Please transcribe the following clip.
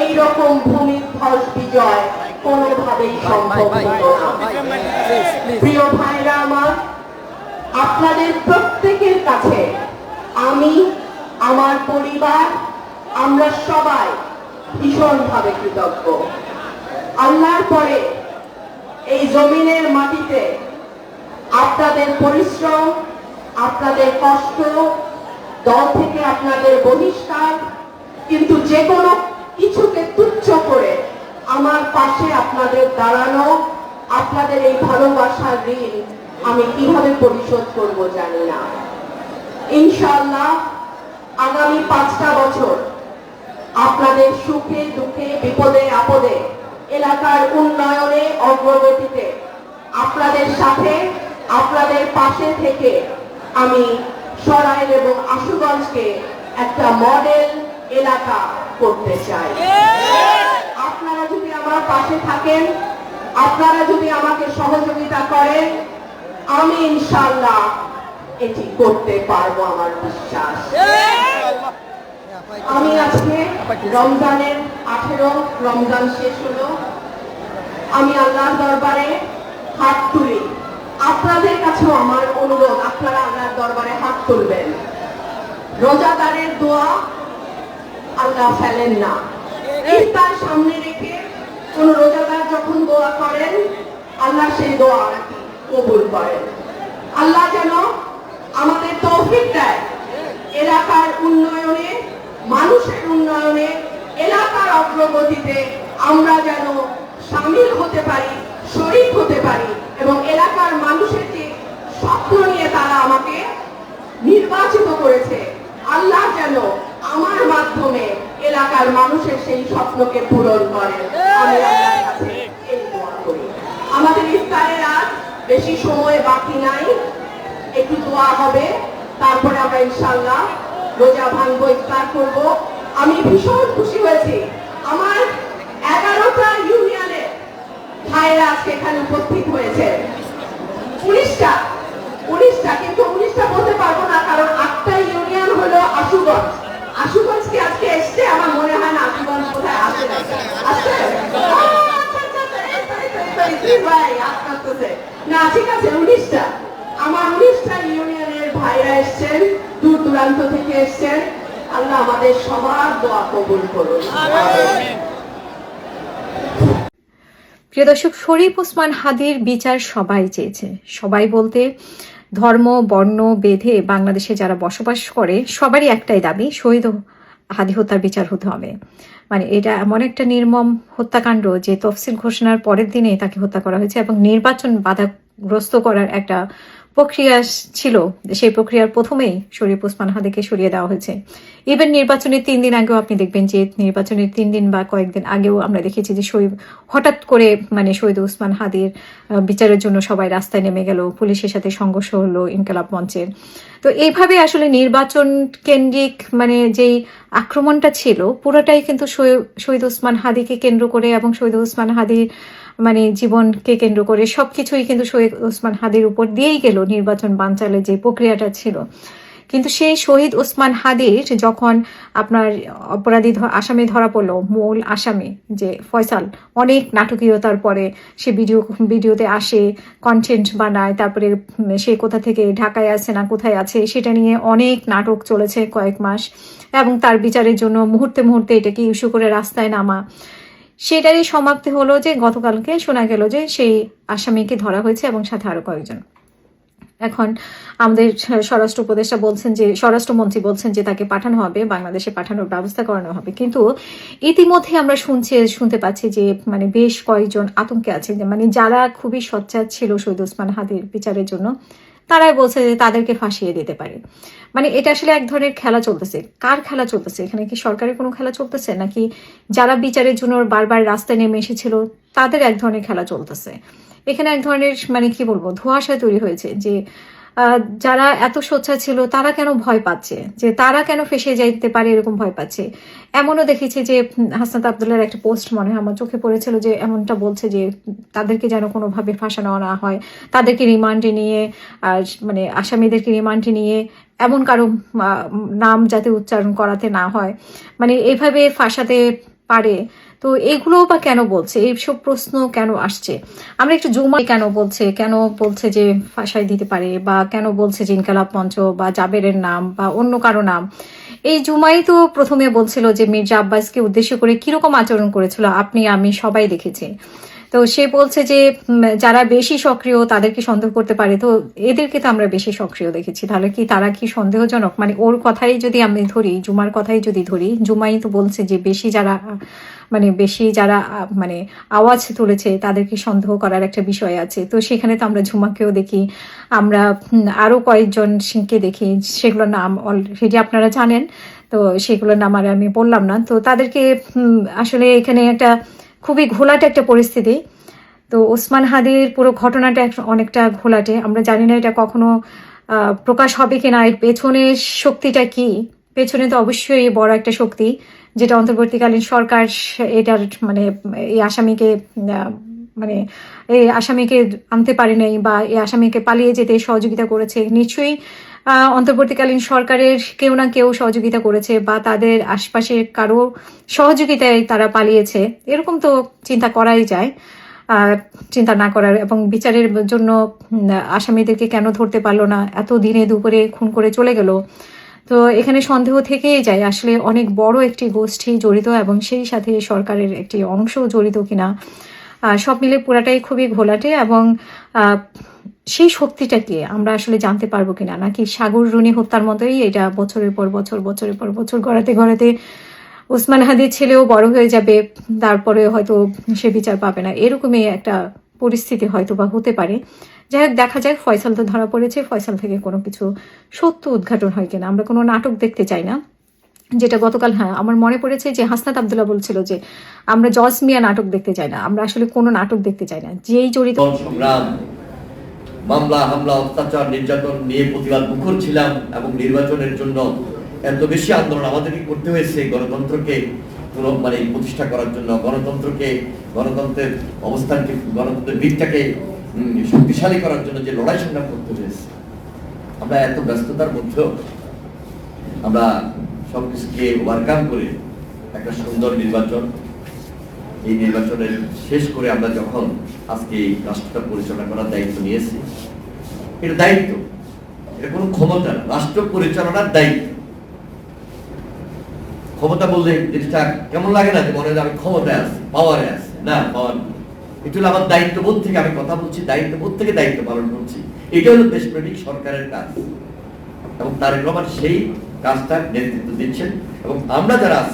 এইরকম ভূমিধ্বস বিজয় কোনোভাবেই সম্ভব হতো না। প্রিয় ভাইরা আমার, আপনাদের প্রত্যেকের কাছে আমি, আমার পরিবার, আমরা সবাই ভীষণভাবে কৃতজ্ঞ। আল্লাহর পরে এই জমিনের মাটিতে আপনাদের পরিশ্রম, আপনাদের কষ্ট, দল থেকে আপনাদের বহিষ্কার, কিন্তু যে কোনো কিছুকে তুচ্ছ করে আমার পাশে আপনাদের দাঁড়ানো, আপনাদের এই ভালোবাসার ঋণ আমি কিভাবে পরিশোধ করব জানি না। ইনশাআল্লাহ আগামী 5টা বছর আপনাদের সুখে দুঃখে বিপদে আপদে এলাকার উন্নয়নে অগ্রগতিতে আপনাদের সাথে আপনাদের পাশে থেকে আমি সরাইল এবং আশুগঞ্জকে একটা মডেল এলাকা করতে চাই। আপনারা যদি আমার পাশে থাকেন, আপনারা যদি আমাকে সহযোগিতা করেন, আমি ইনশাআল্লাহ এটি করতে পারবো, আমার বিশ্বাস। আমি আজকে রমজানের 18 রমজান শেষ হলো, আমি আল্লাহর দরবারে হাত তুলি। আপনাদের কাছেও আমার অনুরোধ, আপনারা আল্লাহর দরবারে হাত তুলবেন। রোজাদারের দোয়া আল্লাহ ফেলেন না। ইফতার সামনে রেখে কোন রোজাদার যখন দোয়া করেন, আল্লাহ সেই দোয়া নাকি কবুল করেন। আল্লাহ যেন আমাদের তৌফিক দেয় এলাকার উন্নয়নে, মানুষের উন্নয়নে, এলাকার অগ্রগতিতে আমরা যেন শামিল হতে পারি, শরীক হতে পারি, এবং এলাকার মানুষের যে স্বপ্ন নিয়ে তারা আমাকে নির্বাচিত করেছে, আল্লাহ যেন আমার মাধ্যমে এলাকার মানুষের সেই স্বপ্নকে পূরণ করেন। আমি আল্লাহর কাছে এই দোয়া করি। আমাদের ইফতারের আজ বেশি সময় বাকি নাই, একটু দোয়া হবে, তারপরে আমরা ইনশাআল্লাহ রোজা ভাঙবো, ইফতার করব। আমি ভীষণ খুশি হয়েছি, আমার 11টা ইউনিয়নের ভাইরা আজকে এখানে উপস্থিত হয়েছে। 19টা, কিন্তু 19টা বলতে পারবো না, কারণ 8টা ইউনিয়ন হলো আশুগঞ্জ। আশুগঞ্জ কি আজকে এসছে? আমার মনে হয় না আশুগঞ্জ কোথায় আসে না। ঠিক আছে, 19টা, আমার 19টা ইউনিয়নের ভাইরা এসছেন, দূর দূরান্ত থেকে এসছেন। আল্লাহ আমাদের সবার দোয়া কবুল করুন। প্রিয় দর্শক, শরীফ ওসমান হাদির বিচার সবাই চেয়েছে। সবাই বলতে ধর্ম বর্ণ বেঁধে বাংলাদেশে যারা বসবাস করে সবারই একটাই দাবি, শহীদ হাদি হত্যার বিচার হতে হবে। মানে এটা এমন একটা নির্মম হত্যাকাণ্ড যে তফসিল ঘোষণার পরের দিনে তাকে হত্যা করা হয়েছে, এবং নির্বাচন বাধাগ্রস্ত করার একটা প্রক্রিয়া ছিল। সেই প্রক্রিয়ার প্রথমেই শরীফ ওসমান হাদিকে সরিয়ে দেওয়া হয়েছে। ইভেন নির্বাচনের 3 দিন আগেও আপনি দেখবেন যে নির্বাচনের 3 দিন বা কয়েকদিন আগেও আমরা দেখেছি যে হঠাৎ করে শহীদ ওসমান হাদির বিচারের জন্য সবাই রাস্তায় নেমে গেল, পুলিশের সাথে সংঘর্ষ হলো ইনকিলাব মঞ্চের। তো এইভাবে আসলে নির্বাচন কেন্দ্রিক যেই আক্রমণটা ছিল পুরোটাই কিন্তু শহীদ ওসমান হাদিকে কেন্দ্র করে এবং শহীদ ওসমান হাদির জীবনকে কেন্দ্র করে সবকিছুই কিন্তু শহীদ ওসমান হাদির উপর দিয়েই গেল নির্বাচন বানচালের যে প্রক্রিয়াটা ছিল। কিন্তু সেই শহীদ ওসমান হাদির যখন আপনার অপরাধী আসামি ধরা পড়লো, মূল আসামি যে ফয়সাল, অনেক নাটকীয়তার পরে সে ভিডিওতে আসে, কন্টেন্ট বানায়, তারপরে সে কোথা থেকে ঢাকায় আছে না কোথায় আছে সেটা নিয়ে অনেক নাটক চলেছে কয়েক মাস, এবং তার বিচারের জন্য মুহূর্তে মুহূর্তে এটাকে ইস্যু করে রাস্তায় নামা, সেটারই সমাপ্তি হলো যে গতকালকে শোনা গেল যে সেই আসামিকে ধরা হয়েছে এবং সাথে আরো কয়েকজন। এখন আমাদের স্বরাষ্ট্রমন্ত্রী বলছেন যে তাকে পাঠানো হবে, বাংলাদেশে পাঠানোর ব্যবস্থা করানো হবে। কিন্তু ইতিমধ্যে আমরা শুনতে পাচ্ছি যে বেশ কয়েকজন আতঙ্কে আছে, যে যারা খুবই সোচ্চার ছিল শহীদ ওসমান হাদির বিচারের জন্য, তারাই বলছে যে তাদেরকে ফাঁসিয়ে দিতে পারে। এটা আসলে এক ধরনের খেলা চলতেছে। কার খেলা চলতেছে এখানে? কি সরকারের কোনো খেলা চলতেছে, নাকি যারা বিচারের জন্য বারবার রাস্তায় নেমে এসেছিল তাদের এক ধরনের খেলা চলতেছে? এখানে এক ধরনের কি বলবো, ধোঁয়াশা তৈরি হয়েছে যে যারা এত সোচ্চার ছিল তারা কেন ভয় পাচ্ছে, যে তারা কেন ফেসে যাইতে পারে এরকম ভয় পাচ্ছে। এমনও দেখেছি যে হাসনাত আব্দুল্লাহর একটা পোস্ট মনে হয় আমার চোখে পড়েছিল, যে এমনটা বলছে যে তাদেরকে যেন কোনোভাবে ফাঁসানো না হয়, তাদেরকে রিমান্ডে নিয়ে মানে আসামিদেরকে রিমান্ডে নিয়ে এমন কারো নাম যাতে উচ্চারণ করাতে না হয়, মানে এভাবে ফাঁসাতে পারে। তো এগুলো বা কেন বলছে, এইসব প্রশ্ন কেন আসছে। আমরা একটু জুমা কেন বলছে যে ফাঁসাই দিতে পারে, বা কেন বলছে যে ইনকালাব মঞ্চ বা জাবেরের নাম বা অন্য কারো নাম। এই জুমাই তো প্রথমে বলছিল যে মির্জা আব্বাসকে উদ্দেশ্য করে কিরকম আচরণ করেছিল আপনি আমি সবাই দেখেছি। তো সে বলছে যে যারা বেশি সক্রিয় তাদেরকে সন্দেহ করতে পারে, তো এদেরকে তো আমরা বেশি সক্রিয় দেখেছি, তাহলে কি তারা কি সন্দেহজনক? মানে ওর কথাই যদি আমি ধরি, জুমার কথাই যদি ধরি, জুমাই তো বলছে যে বেশি যারা মানে আওয়াজ তুলেছে তাদেরকে সন্দেহ করার একটা বিষয় আছে। তো সেখানে তো আমরা ঝুমাকেও দেখি, আমরা আরো কয়েকজনকে দেখি, সেগুলোর নাম অলরেডি আপনারা জানেন, তো সেগুলোর নাম আর আমি বললাম না। তো তাদেরকে আসলে এখানে একটা খুবই ঘোলাটে একটা পরিস্থিতি। তো ওসমান হাদির পুরো ঘটনাটা অনেকটা ঘোলাটে, আমরা জানি না এটা কখনো প্রকাশ হবে কিনা, এর পেছনে শক্তিটা কি। পেছনে তো অবশ্যই বড় একটা শক্তি, যেটা অন্তর্বর্তীকালীন সরকার এটার মানে এই আসামিকে মানে এই আসামিকে আনতে পারে নাই, বা এই আসামিকে পালিয়ে যেতে সহযোগিতা করেছে। নিশ্চয়ই অন্তর্বর্তীকালীন সরকারের কেউ না কেউ সহযোগিতা করেছে, বা তাদের আশপাশে কারো সহযোগিতায় তারা পালিয়েছে, এরকম তো চিন্তা করাই যায়। চিন্তা না করার, এবং বিচারের জন্য আসামিদেরকে কেন ধরতে পারলো না, এত দিনে দুপুরে খুন করে চলে গেল। তো এখানে সন্দেহ থেকেই যায় আসলে অনেক বড় একটি গোষ্ঠী জড়িত, এবং সেই সাথে সরকারের একটি অংশ জড়িত কিনা। সব মিলে পুরাটাই খুবই ঘোলাটে, এবং সেই শক্তিটাকে আমরা আসলে জানতে পারবো কিনা, নাকি সাগর রুনি হত্যার মতোই এটা বছরের পর বছর গড়াতে ওসমান হাদির ছেলেও বড় হয়ে যাবে, তারপরে হয়তো সে বিচার পাবে না, এরকমই একটা পরিস্থিতি হয়তো বা হতে পারে। যাই হোক, দেখা যাক। ফয়সাল তো ধরা পড়েছে, ফয়সাল থেকে কোনো কিছু সত্য উদ্ঘাটন হয় কিনা। আমরা কোনো নাটক দেখতে চাই না, যেটা গতকাল আমার মনে পড়েছে যে হাসনাত আব্দুল্লাহ বলছিল যে আমরা জজ মিয়া নাটক দেখতে চাই না, আমরা আসলে কোনো নাটক দেখতে চাই না, যেই জড়িত সংগ্রাম, মামলা হামলা, অত্যাচার, নির্যাতন নিয়ে প্রতিবাদ মুখর ছিলাম, এবং নির্বাচনের জন্য এত বেশি আন্দোলন আমাদেরকে করতে হয়েছে গণতন্ত্রকে প্রতিষ্ঠা করার জন্য, গণতন্ত্রের অবস্থানকে, গণতন্ত্রের দিকটাকে শক্তিশালী করার জন্য যে লড়াই সংগ্রাম করতে হয়েছে। আমরা এত ব্যস্ততার মধ্যেও আমরা সবকিছুকে ওভারকাম করে একটা সুন্দর নির্বাচন, এই নির্বাচনের শেষ করে আমরা যখন আজকে এই রাষ্ট্রটা পরিচালনা করার দায়িত্ব নিয়েছি, এটা দায়িত্ব, এটা কোনো ক্ষমতা না, রাষ্ট্র পরিচালনার দায়িত্ব। ক্ষমতা বললে জিনিসটা কেমন লাগে না, যে মনে হয় আমি ক্ষমতায় আছি, পাওয়ারে আছি। না, পাওয়ার এটা হলো আমার দায়িত্ববোধ থেকে আমি কথা বলছি, দায়িত্ববোধ থেকে দায়িত্ব পালন করছি। এটা হলো দেশপ্রেমিক সরকারের কাজ, এবং তারেক রহমান সেই কাজটা নেতৃত্ব দিচ্ছেন। এবং আমরা যারা আছি